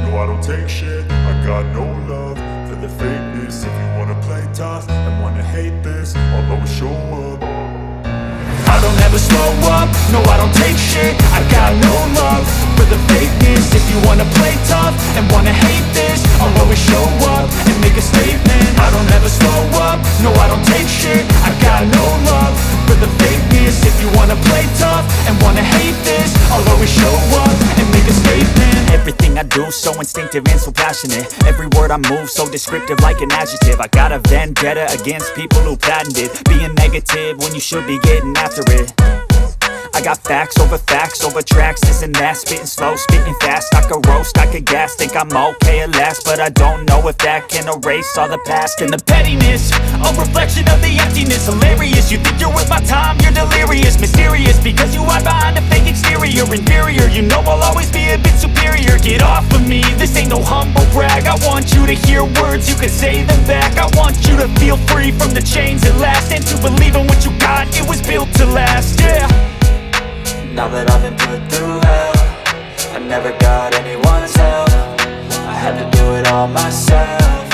no I don't take shit. I got no love for the fakeness. If you wanna play tough and wanna hate this, I'll always show up. I don't ever slow up, no I don't take shit. I got no love for the fakeness. If you wanna play tough and wanna hate this, I'll always show up and make a statement. I don't ever slow up, no I don't take shit. I got no love for the fakeness. If you wanna play tough and wanna hate this, I'll always show up and make a statement. Everything I do so instinctive and so passionate. Every word I move so descriptive like an adjective. I got a vendetta against people who patented being negative when you should be getting after it. I got facts over tracks, this and that. Spitting slow, spitting fast, I could roast, I could gas. Think I'm okay at last, but I don't know if that can erase all the past. And the pettiness, a reflection of the emptiness. Hilarious, you think you're worth my time, you're delirious. Mysterious, because you hide behind a fake exterior. Inferior, you know I'll always be a bit superior. Get off of me, this ain't no humble brag. I want you to hear words, you can say them back. I want you to feel free from the chains at last, and to believe in what you got, it was built to last, yeah. Now that I've been put through hell, I never got anyone's help. I had to do it all myself.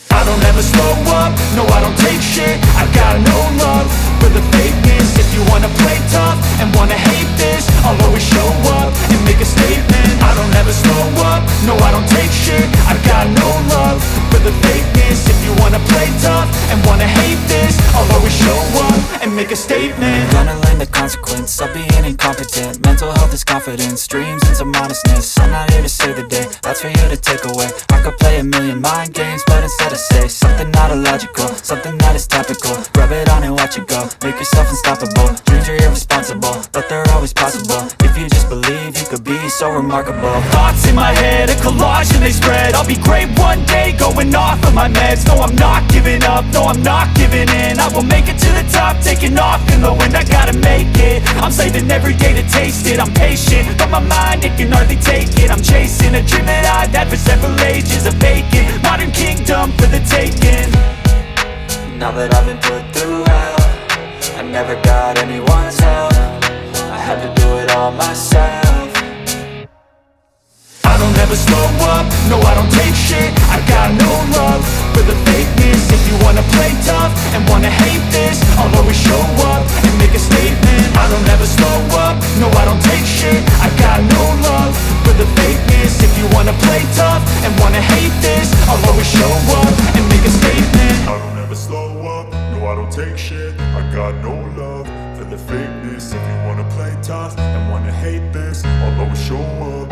I don't ever slow up, no I don't take shit. I got no love for the fakeness. If you wanna play tough and wanna hate this, I'll always show up and make a statement. I don't ever slow up, no I don't take shit. I got no love for the fakeness. If you wanna play tough and wanna hate this, I'll always show up and make a statement. Gonna learn the consequence of being incompetent. Mental health is confidence, dreams and some honestness. I'm not here to save the day, that's for you to take away. I could play a million mind games, but instead I say something not illogical, something that is topical. Rub it on and watch it go, make yourself unstoppable. Dreams are irresponsible, but they're always possible. If you just believe, you could be so remarkable. Thoughts in my head, a collage and they spread. I'll be great one day, going off of my meds. No I'm not giving up, no I'm not giving in. I will make it to the top, taking off in the wind. I gotta make it, I'm saving every day to taste it. I'm patient, but my mind, it can hardly take it. I'm chasing a dream that I've had for several ages. A vacant, modern kingdom for the taking. Now that I've been put through hell, I never got anyone's help. I had to do it all myself. I don't ever slow up, no I don't take shit. I got no love for the fakeness. If you wanna play tough and wanna hate this, I'll always show up and make a statement. I don't ever slow up, no I don't take shit. I got no love for the fakeness. If you wanna play tough and wanna hate this, I'll always show up and make a statement. I don't ever slow up, no I don't take shit. I got no love for the fakeness. If you wanna play tough and wanna hate this, I'll always show up.